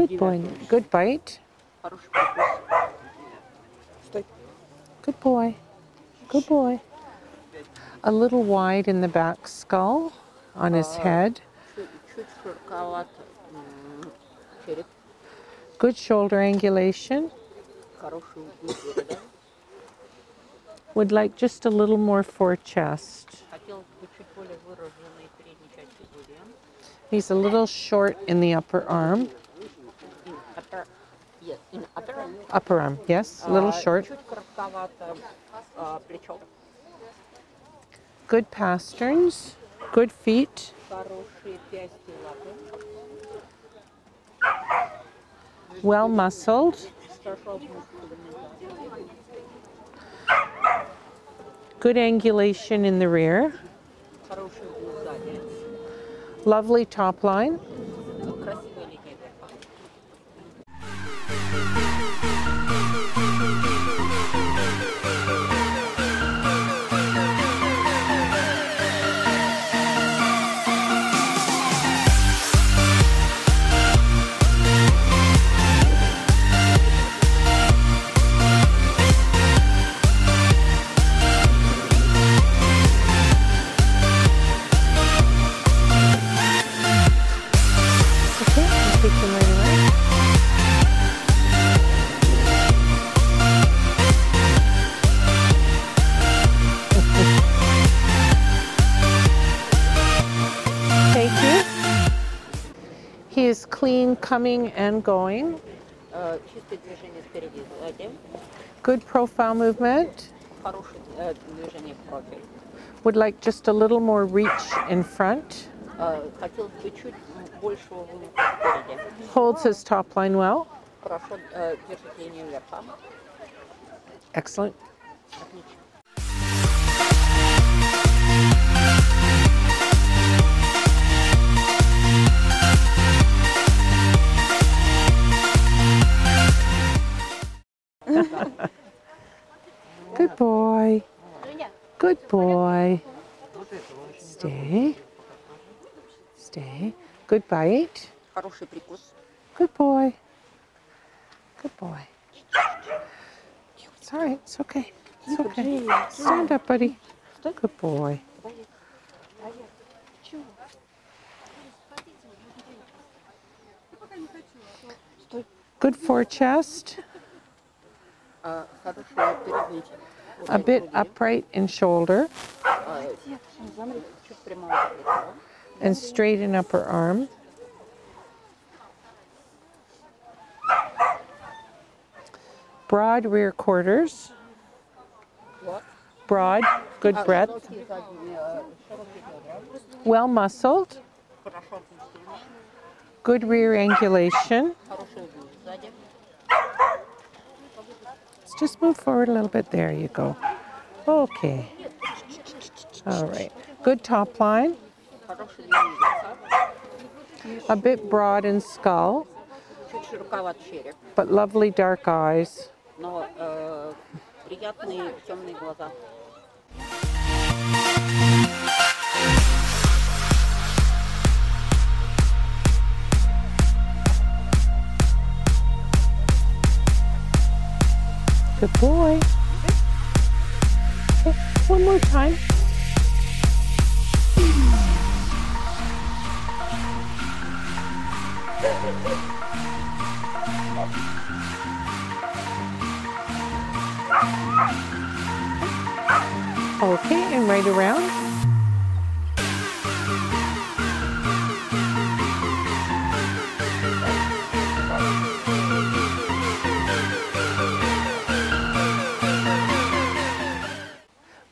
Good boy. Good bite. Good boy. Good boy. A little wide in the back skull on his head. Good shoulder angulation. Would like just a little more fore-chest. He's a little short in the upper arm. Upper arm, yes, a little short. Good pasterns, good feet. Well muscled. Good angulation in the rear. Lovely top line. He is clean coming and going. Good profile movement. Would like just a little more reach in front. Holds his top line well. Excellent. Good boy. Good boy. Stay. Stay. Good bite. Good boy. Good boy. It's all right. It's okay. It's okay. Stand up, buddy. Good boy. Good fore-chest. A bit upright in shoulder. And straight in upper arm. Broad rear quarters. Broad, good breadth. Well muscled. Good rear angulation. Let's just move forward a little bit. There you go. Okay. All right. Good top line. A bit broad in skull. But lovely dark eyes. Good boy. Okay, one more time. Okay, and right around.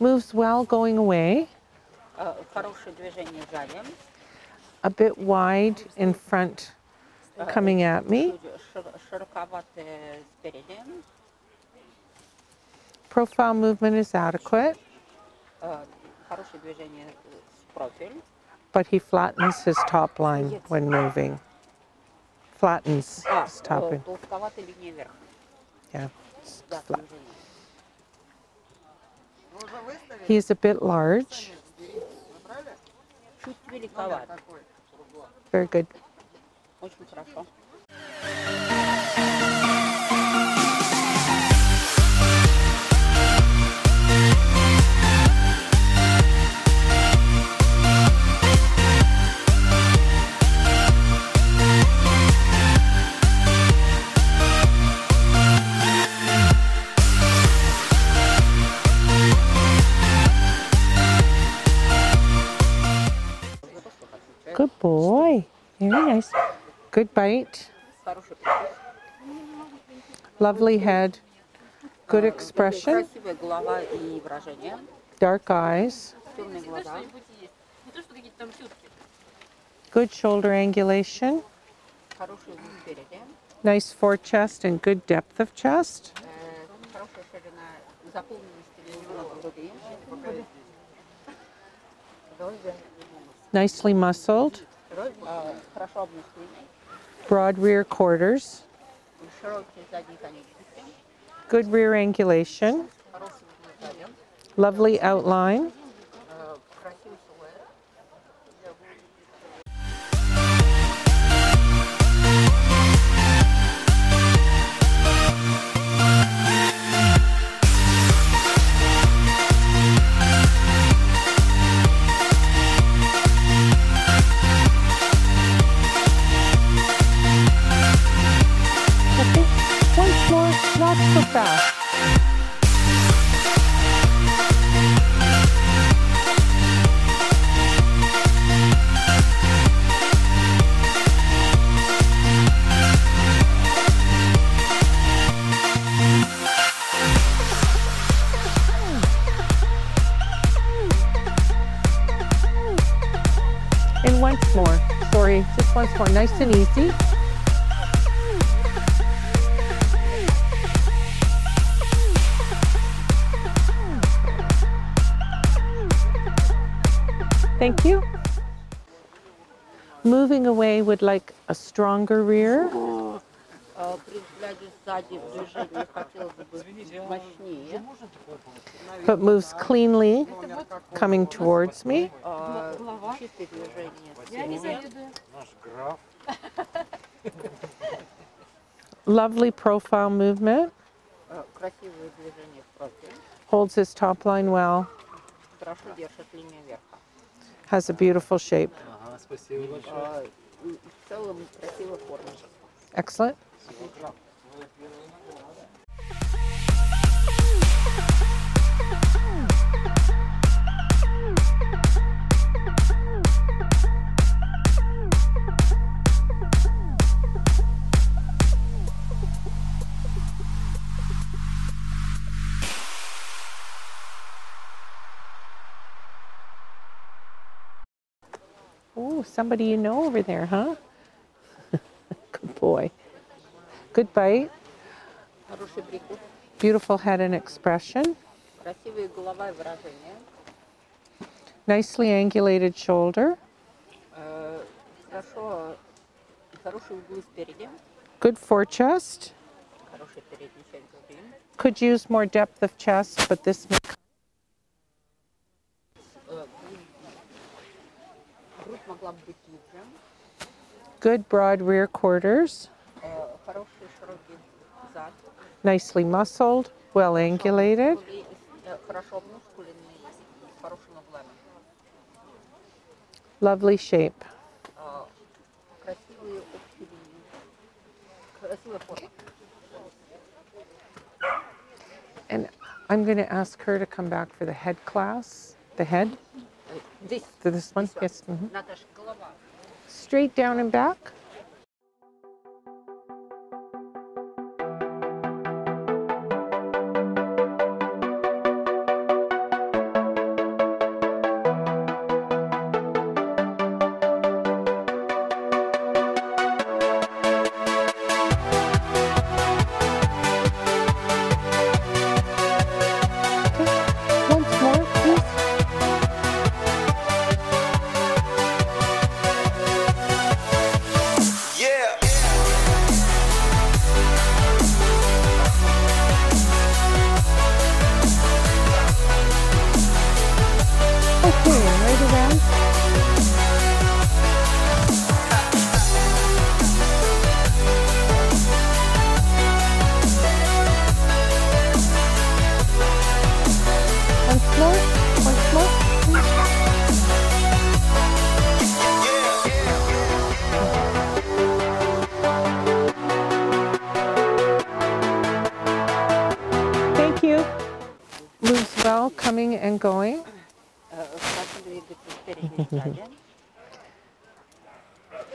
Moves well going away. A bit wide in front coming at me. Profile movement is adequate. But he flattens his top line when moving. Flattens his top line. Yeah, it's flat. He is a bit large. Very good. Good boy. Very nice. Good bite. Lovely head. Good expression. Dark eyes. Good shoulder angulation. Nice fore chest and good depth of chest. Nicely muscled. Broad rear quarters. Good rear angulation. Lovely outline. Once more, not so fast. And once more, sorry, just once more, nice and easy. Thank you. Moving away would like a stronger rear. But moves cleanly, coming towards me. Lovely profile movement. Holds his top line well. Has a beautiful shape. Excellent. Oh, somebody you know over there, huh? Good boy. Good bite. Beautiful head and expression. Nicely angulated shoulder. Good fore chest. Could use more depth of chest, but this may. Good broad rear quarters. Nicely muscled, well angulated. Lovely shape. And I'm going to ask her to come back for the head class. The head? This one? Yes. Mm-hmm. Straight down and back.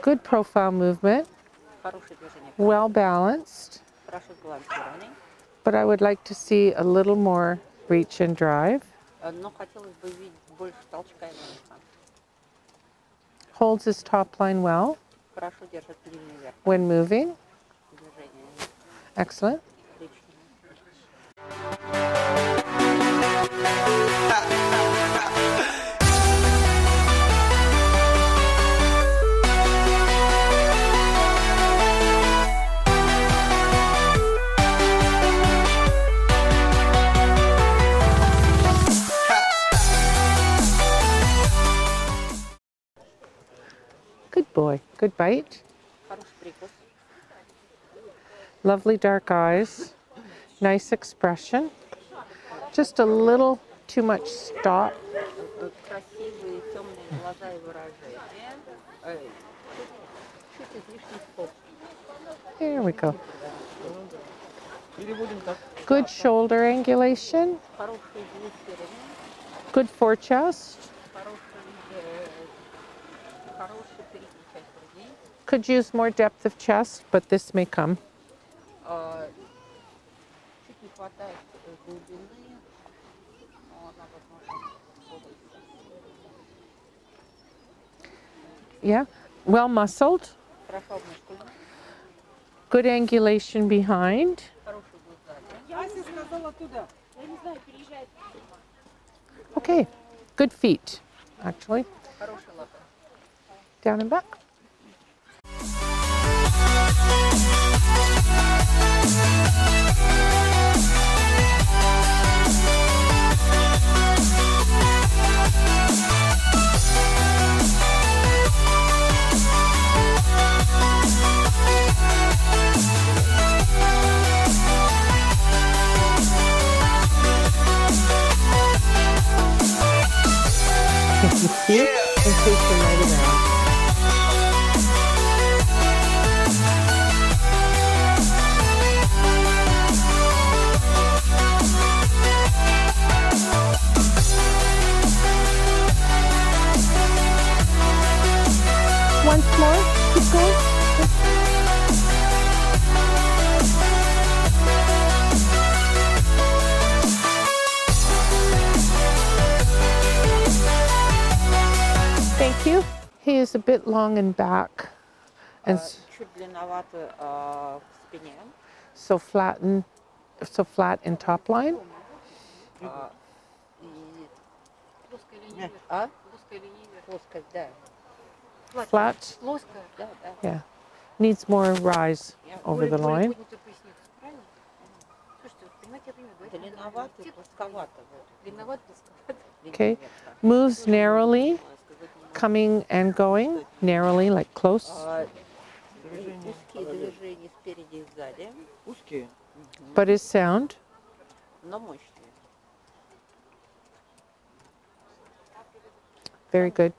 Good profile movement. Well balanced. But I would like to see a little more reach and drive. Holds his top line well when moving. Excellent. Good boy. Good bite. Lovely dark eyes. Nice expression. Just a little too much stop. There we go. Good shoulder angulation. Good forechest. Could use more depth of chest, but this may come. Yeah, well muscled. Good angulation behind. Okay, good feet, actually. Down and back. Here, and take the right around. Once more, keep going. Thank you. He is a bit long in back, and so flat in top line. Flat. Yeah. Needs more rise over the loin. Okay. Moves narrowly, coming and going narrowly, like close. But is sound. Very good.